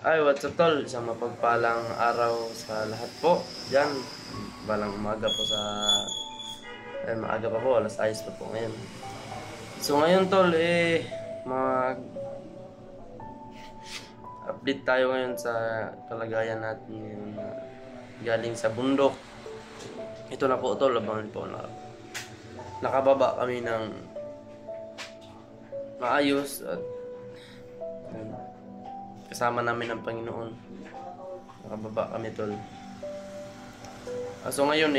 Ay, what's up tol? Isang mapagpalang araw sa lahat po. Diyan, balang umaga po sa... maaga pa po, alas 6 pa po ngayon. So ngayon tol, update tayo ngayon sa kalagayan natin ngayon galing sa bundok. Ito na po tol, abangan po na nakababa kami ng maayos at kasama namin ang Panginoon. Nakababa kami tol. So ngayon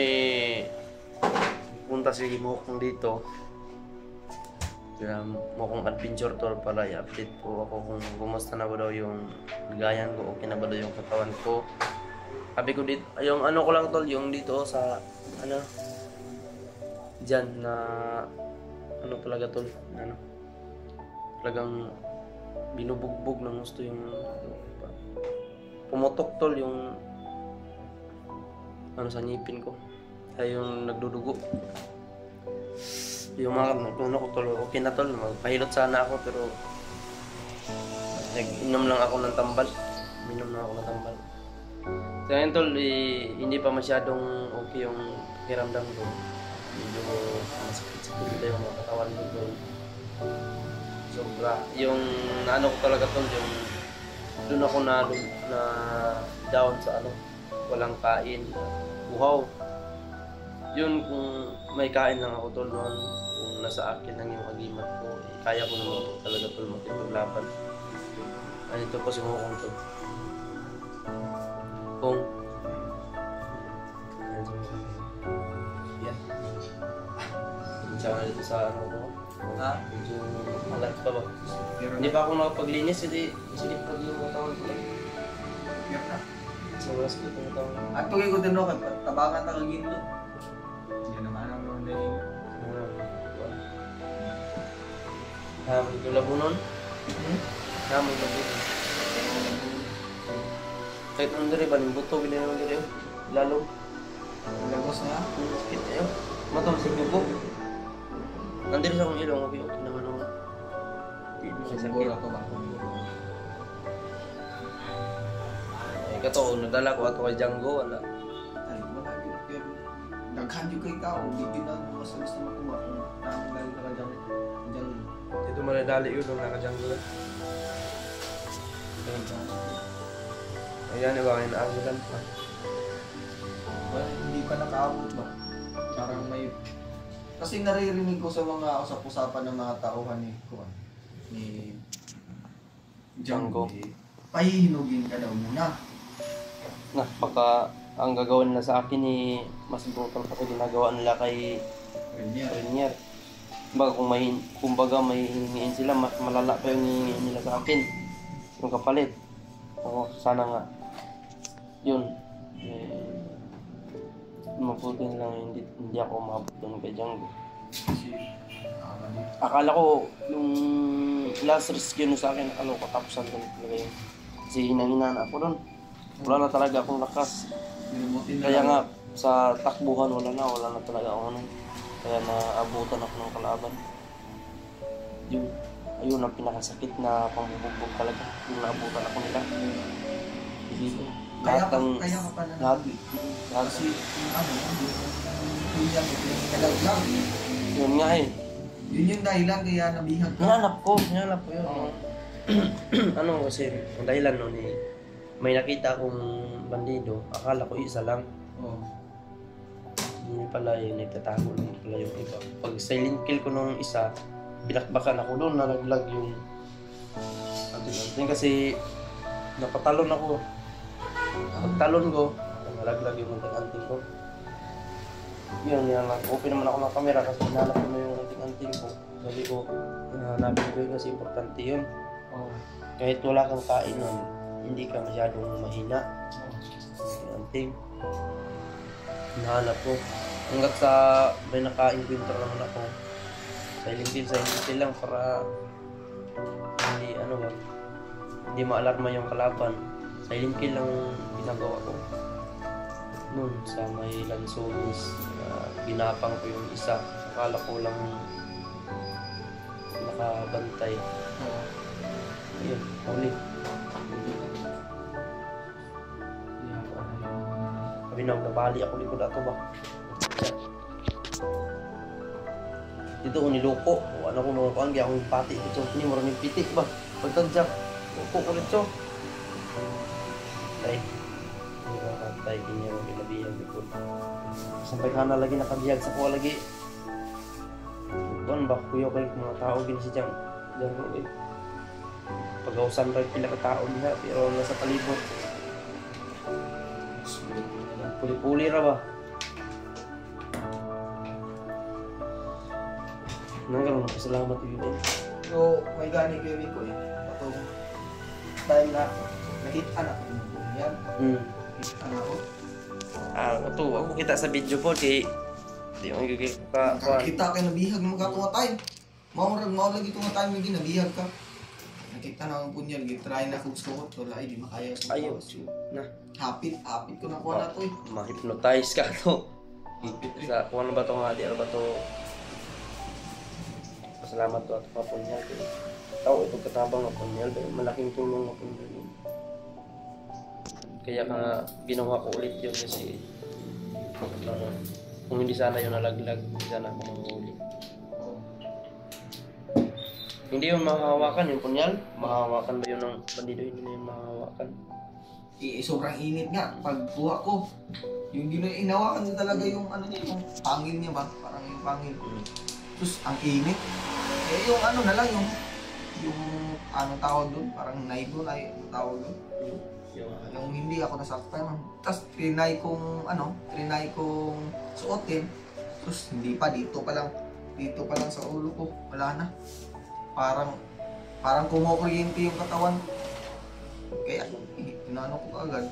punta si Mokong dito. Kaya Mokong adventure tol para i-update po ako kung kumusta na ba daw yung ligayan ko, okay na ba daw yung katawan ko. Sabi ko dito, yung ano ko lang tol, yung dito sa dyan na talaga tol, talagang binubugbog ng gusto yung pumutok tol yung sa ngipin ko ay yung nagdudugo yung mga ko tol. Okay na tol, magpahilot sana ako pero nag-inom lang ako ng tambal. So ngayon tol, hindi pa masyadong okay yung pakiramdam ko. Medyo masakit-sakit yung mga katawan ko tol. Sobra. Yung naano ko talaga tol, yung doon ako na down sa walang kain, uhaw. Yun, kung may kain lang ako tol noon, kung nasa akin lang yung agimat ko, kaya ko naman talaga tol makipaglaban. Ito po si Mokong tol. Kung yan. Tsaka dito sa ko. Medyo malat pa ba? Hindi pa ako nakapaglinis, hindi silip pag yung katawan ko lang. Sa oras ko yung katawan. At tugay ko din ako, tabangan na kaginto. Yan naman ang mga naging. May labunon? May labunon. Kahit nung diri ba, ng buto, bilhin naman diri. Lalo. Lagos na? Sakit na yun. Matang sa gubo. Nandito sa akong ilong, okay naman ako. Hindi mo may sakit. Kato, nadala ko ato kay Django, wala. Ay, wala yun. Daghan yung kay tao, hindi na mas makuha kung nakagaling ka Django. Dito manadali yun nung naka-Django lang. Ayan, iba kayo na-angulan pa. Well, hindi pa nakaabot ba? Parang may... Kasi naririnig ko sa mga usap-usapan ng mga tauhan ni Django. Pahihinugin ka daw muna. Baka ang gagawin nila sa akin mas brutal pa sa ginagawa nila kay Renier. Kumbaga may hihingiin sila, mas malala pa yung hihingiin nila sa akin. Yung kapalit. Ako, sana nga. Yun. Mabuti lang hindi ako umabot doon kay Django. Akala ko yung last rescue sa akin, akala ko katapusan doon talaga yun. Kasi hinangina ako doon. Wala na talaga akong lakas. Kaya nga sa takbuhan wala na talaga ako kaya naabutan ako ng kalaban. Ayun ang pinakasakit na pambubugbog talaga. Yung naabutan ako nila. Kaya ka pala lahat. Kasi yung Yun nga yun yung dahilan kaya nabihag ka. Hinanap ko yun. Kasi ang dahilan nun may nakita akong bandido, akala ko isa lang. Hindi pala yun, nagtatago lang pala yung iba. Pag silent kill ko nung isa, binakbakan ako doon, nalaglag yung anting-anting kasi napatalon ako. Pagtalon ko, nalaglag yung anting-anting ko. Yun lang. Open naman ako ng camera kasi hinanap ko na yung anting-anting ko. Sabi ko, hanapin ko yun kasi importante yun. Kahit wala kang kain nun, hindi ka masyadong mahina. Anting. Hinahanap ko. Hanggat sa may naka-encounter naman ako. Silent kill lang para hindi maalarma yung kalaban. Silent kill lang ginagawa ko. Noon sa may Lanzones, binapang ko yung isa. Akala ko lang nakabantay. Ayun, huli. Binawag na bali ako likod ato ba. Dito ko niloko. Ano ko mga kuhan, kaya akong pati ito. Ini maraming pitik ba? Pagtadyak, loko ko nito. Tay, hindi ba katay, hindi mo binabiyag likod. Sampai ka na lagi nakabiyag sa kuha lagi. Kuhan ba, kuya kayo mga tao gini si Jang. Jang ko eh. Pag-ausan rin pila ka tao niya, pero nasa palibot. Puli-puli ra ba? Nanggalang magpasalamat yun eh. So, may gani kayo ko eh. Ito, dahil na, nakita na ko yung yan. Nakita na ko. Ito, ako kita sa video po, kay... Di mo gigil ka... Nakakita kayo nabihag ng mga tumatay. Maurag lagi tumatay, may ginabihag ka. Nakita na akong punyal, try na kong suot. Wala, di makaya sa Ayaw, na. Hapit ko na kuha na to eh. Ma-hypnotize ka to. Sa kung ano ba ito nga, di ano ba ito... Pasalamat to at papunyal. Tao, itong katabang na punyal, pero malaking tulong na punyal yun. Kaya nga ginawa ko ulit yun kasi kung hindi sana yun nalaglag, hindi sana ako manghuli. Hindi yun mahahawakan yung punyal? Mahahawakan ba yun ng bandido? Hindi na yun mahahawakan. Sobrang init nga. Pag kuha ko, yung inawakan niya talaga yung ano niya, yung pangil niya ba? Parang yung pangil. Tapos ang init. Eh yung ano na lang, yung anong tawag doon? Parang naibo na yung tawag doon. Yung hindi ako nasaktan. Tapos trinay kong suotin. Tapos hindi pa, dito pa lang sa ulo ko. Wala na. Parang kumukuryente yung katawan. Kaya tinano ko agad.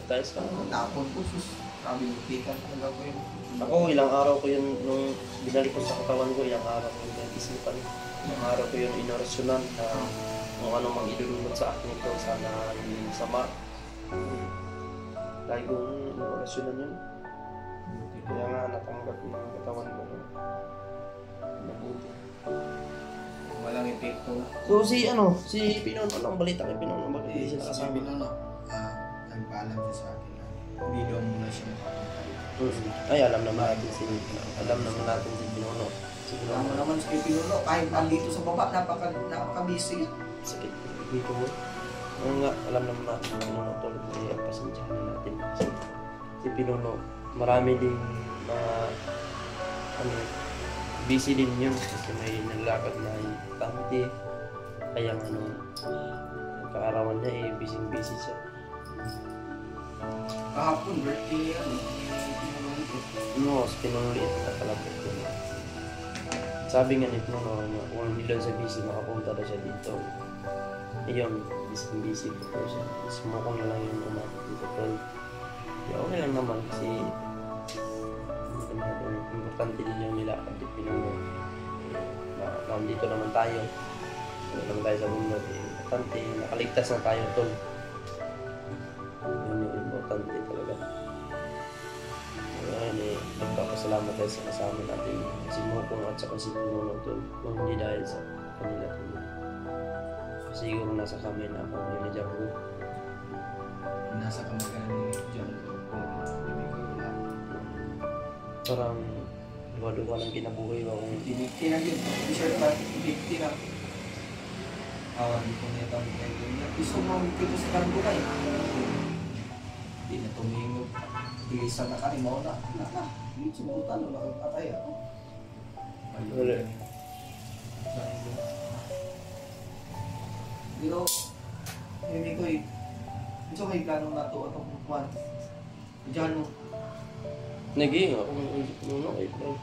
Tayo ka. Tapon ko, sus. Sabi mo, pikan talaga ko yun. Ako, ilang araw ko yun, nung binalik ko sa katawan ko, ilang araw ko yun isipan. Ilang araw ko yun inorasyonan na kung ano mang idulunod sa akin ito, sana hindi masama. Lagi kong inorasyonan yun. Kaya nga, natanggap ko ng katawan ko. Mabuti. Walang epekto. So, si Pinon, anong balita kay Pinon? Bakit hindi sila kasama? Nagpaalam siya sa akin na hindi daw muna siya makapunta. Ay, alam naman natin si Pinono. Alam mo naman si Pinuno, kahit andito sa baba, napaka-busy. Sakit dito mo. Oo nga, alam naman natin si Pinono tol. Kaya pasensyahan natin. Kasi si Pinono, marami din busy din yun. Kasi may naglakad na tante. Kaya kaarawan niya busy siya. Kahapon, birthday niya, Si Pinono liit na kalapit ko. Sabi nga ni Pinono, kung hindi lang sa busy, makapunta na siya dito. Ayun, busy po siya. Sumukong na lang yung umapit dito. Kaya okay lang naman kasi importante din yung nilakad ni Pinono. Nandito naman tayo. Wala naman tayo sa mundo. Importante, nakaligtas na tayo tol. Yun yung importante talaga. Nagpapasalamat tayo sa kasama natin si Mokong at saka si Pinono tol. Kung hindi dahil sa kanila tol. Siguro nasa kamay na ako yun ni Django. Nasa kamay ka ni Django. Parang duwa-duwa ng kinabuhay ko kung Tinigti na yun. T-shirt ba? Tinigti na. Hindi ko niya kami kayo yun. Gusto mo dito sa kanto kayo. Hindi na tumingog. Bilisan na kani mo na. Hindi sumutan. Wala kang patay ako. wala. Pero, hindi ko eh. Gusto may plano na ito. Atong kuwan. Diyan mo. Naging ako ng Pinono kay Bro.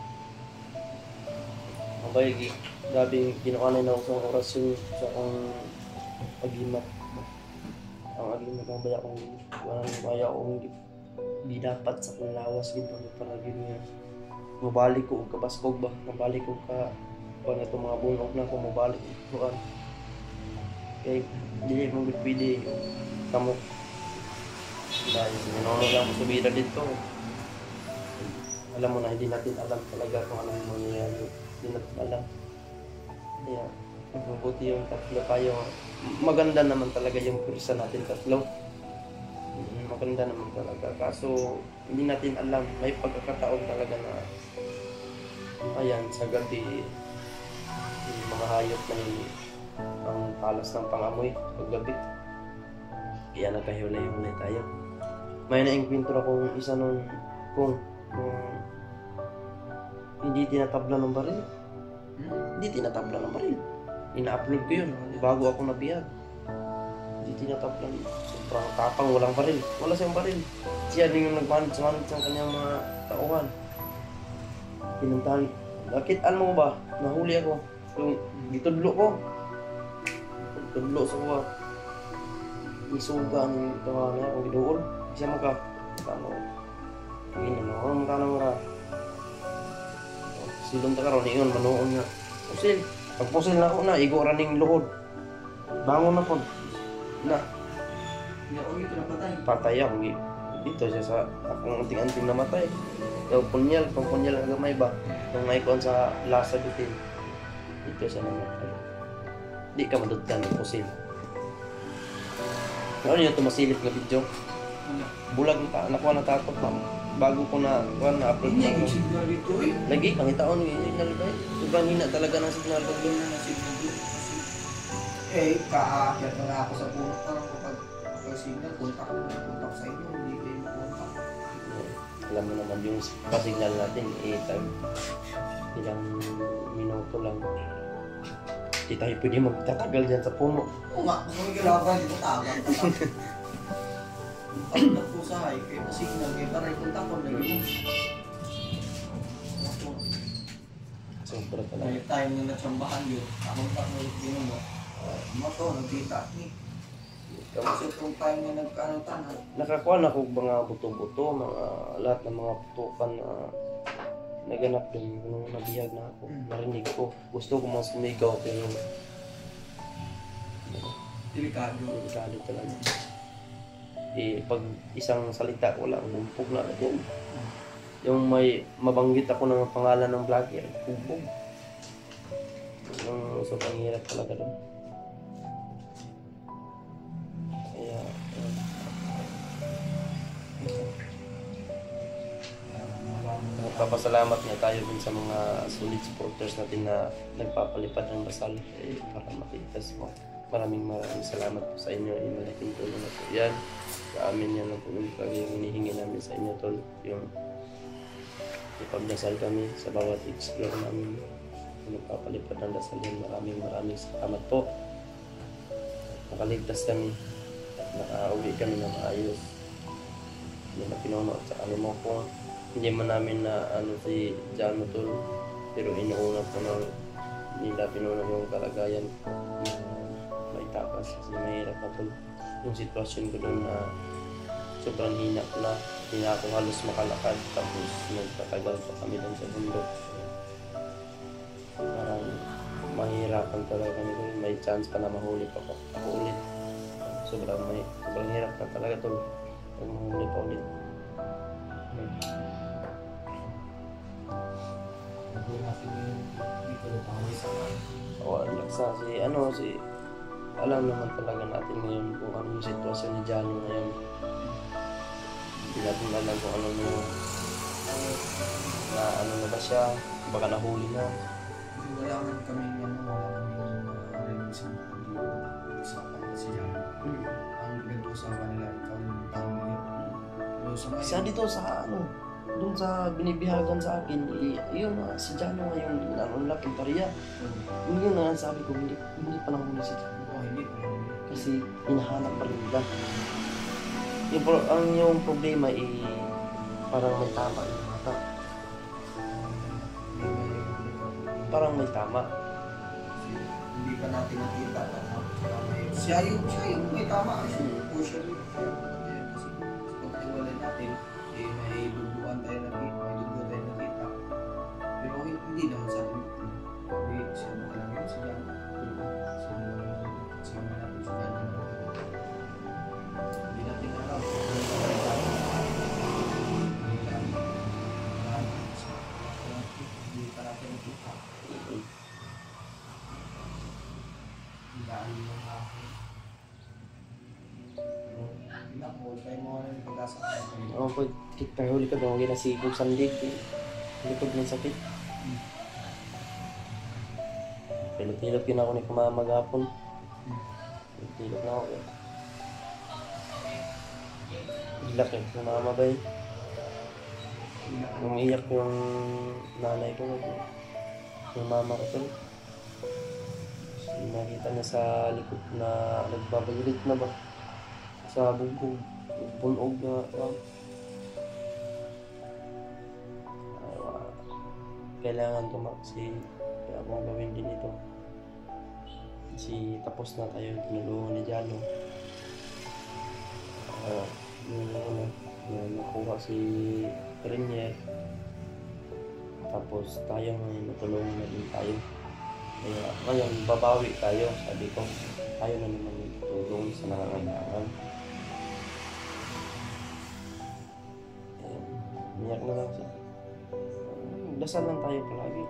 Okay, grabe ginakanay na ako sa orasyon sa akong pag-imat. Ang agimat ang baya kong kaya akong di dapat sa kong lawas gito para ganyan. Mabalik ko og kabaskog ba? Mabalik ko ka na itong mga bunok na ko mabalik ko kan. Kaya dili mo pwede kamok. Dahil Pinono lang subira dito. Alam mo na, hindi natin alam talaga kung anong mangyayari. Hindi natin alam. Kaya, mabuti yung tatlo tayo. Maganda naman talaga yung pursa natin tatlo. maganda naman talaga. Kaso, hindi natin alam. May pagkakataon talaga na, ayan, sa gabi, yung mga hayop na yun, ang talas ng pangamoy pag gabi. Kaya nagkahiwalay-hiwalay tayo. May na-encounter akong isa nung hindi tinatabla ng baril. Hindi tinatabla ng baril. Ina-upload ko yun bago ako nabiyag. Hindi tinatabla. Sobrang tapang, walang baril. Wala siyang baril. Siya din yung nagmanit sa kanyang mga tauhan. Pinuntahan. Bakit ano ba? Nahuli ako. Yung gitudlo ko. Tudlo sa kuha. Isuga ng tawa na akong giduol. Siya maka. Ano? Hindi na. Magkano nga. Silong ta karon ingon manoon nga. Pusil. Pag pusil na ako na, igo raning luhod. Bangon na po. Na. Ito na patay. Patay ako. Dito siya sa akong anting-anting namatay. Yung punyal ang gamay ba? Yung icon sa lasa bitin. Dito siya namatay. Di ka maduddan ng pusil. Ano yun tumasilip nga video? Bulag na nakuha na takot ma'am. Bago ko na upload Hindi na yung signal dito eh. lagi, pangitaon yung signal ba? Sobrang hina talaga ng signal ba? Hindi na signal dito. Eh, kaakyat na nga ako sa puno. Parang kapag signal, kontak sa inyo. Hindi kayo makontak. Alam mo naman yung pa-signal natin, ilang minuto lang. Di tayo pwede magtatagal dyan sa puno. Oo nga, kung may galaban, dito tagal. Ako nagpusahay, kayo na-signal, kayo para ikontak ko na yun. Sobra talaga. May time na natsambahan yun, nakontak mo yung pinuno. Mato, nagkita ni. Kasi itong time na nagkano-tanan. Nakakuha na ko mga buto-buto, lahat ng mga putukan na naganap din nung nabihag na ako. Narinig ko. Gusto ko mga sumigaw pero Delikado. delikado talaga. Pag isang salita wala, bumpog na din. Yung may mabanggit ako ng pangalan ng vlogger, bumpog. Yung sobrang hirap talaga doon. Kaya, magpapasalamat nga tayo din sa mga solid supporters natin na nagpapalipad ng basal para makitas mo. Maraming salamat po sa inyo. Malaking tulong na po yan. Sa amin yan na po yung hinihingi namin sa inyo tol. Yung ipagdasal kami sa bawat explore namin. Nagpapalipad ng dasal yan. Maraming salamat po. Nakaligtas kami. Nakauwi kami na maayos. Hindi na pinuno at sa ano mo po. Hindi man namin na si Jano tol. Pero inuuna po na nila pinuno yung kalagayan ko. May takas kasi mahirap na tol. Yung sitwasyon ko doon na sobrang hina ko na. Hindi na ako halos makalakad. Tapos nagtatagal pa kami doon sa bundok. Parang mahirapan talaga kami doon. May chance pa na mahuli pa ako ulit. Sobrang hirap na talaga tol. Pag mahuli pa ulit. Laksa alam naman talaga natin ngayon kung ano yung sitwasyon ni Jano ngayon. Hindi natin alam kung ano na ba siya, baka nahuli na. Wala man kami narinig sa usapan na si Jano. Ang pinag-uusapan nila, ikaw yung tao ngayon. Isa dito sa doon sa binibihagan sa akin, yun si Jano ngayon, laking pariya. Yun na sabi ko, hindi pa nahuli si Jano. Kasi hinahanap pa rin nila. Yung problema parang may tama yung mata. Parang may tama. Hindi pa natin nakita. Siya yung may tama. Push yun. Kasi pag iwalay natin, may duguan tayo nakita. Pero hindi naman sa atin. Siya ba talaga yun? Si Jano. Hindi natin alam. Hindi pa natin nakita. Hindi Huwag kayo mo na yung pag-asa. Oo po, kahuli ka daw, ginasibog sa lig. Likod ng sakit. Pilot-pilot yun ako ni kumamagapon. Pilot na ako. Ilak eh, kumamabay. Umiiyak yung nanay ko. Yung mama ko tol. Nakita niya sa likod na nagbabagilit na ba? Sa bugbog. Bunog na. Kailangan ko kasi kaya akong gawin din ito. Kasi tapos na tayo tinulungan ni Jalo. Yung nakuha si Renier. Tapos tayo ngayon natulungan na din tayo. Kaya ngayon babawi tayo, sabi ko. Tayo na naman tulong sa nangangailangan. Umiyak na lang siya. Dasal lang tayo palagi.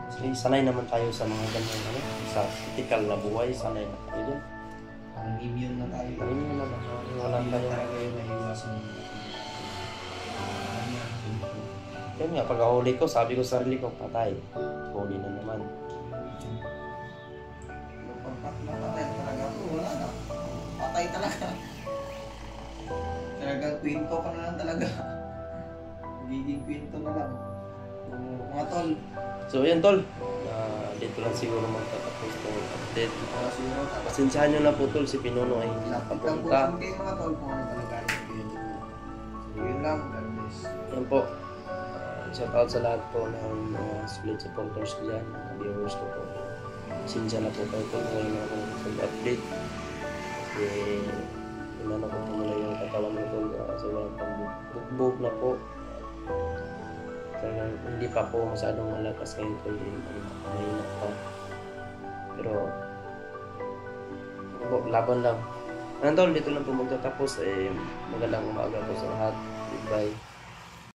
Kasi sanay naman tayo sa mga ganyan, sa typical na buhay, sanay na tayo dyan. Parang immune na tayo. Immune na ba? Wala tayo. Talaga yung naiwasan. Kaya nga, pagkahuli ko, sabi ko sa sarili ko, patay. Huli na naman. Pag napatay talaga ako, wala na. Patay talaga. Talagang kwento ka na lang talaga. Magiging kwento na lang. Mga tol. So, yan tol. Dito lang siguro magtatapos ng update. Siguro tapos. Pasensyahan nyo na po tol, si Pinuno ay Lapit lang po papunta. kung kayo mga tol kung ano talaga yung yun lang, God bless. Yan po. Shout out sa lahat po ng mga split supporters ko dyan, mga viewers ko po. Pasensya na po kayo tol, ngayon ako mag-update. Kasi inano ko po muna yung katawan ko tol, kasi walang pang-bugbog na po. Talagang hindi pa po masyadong malakas ngayon tol, mahina pa. Pero po, laban lang. Ano tol, dito lang po magtatapos. Magandang umaga po sa lahat. Goodbye.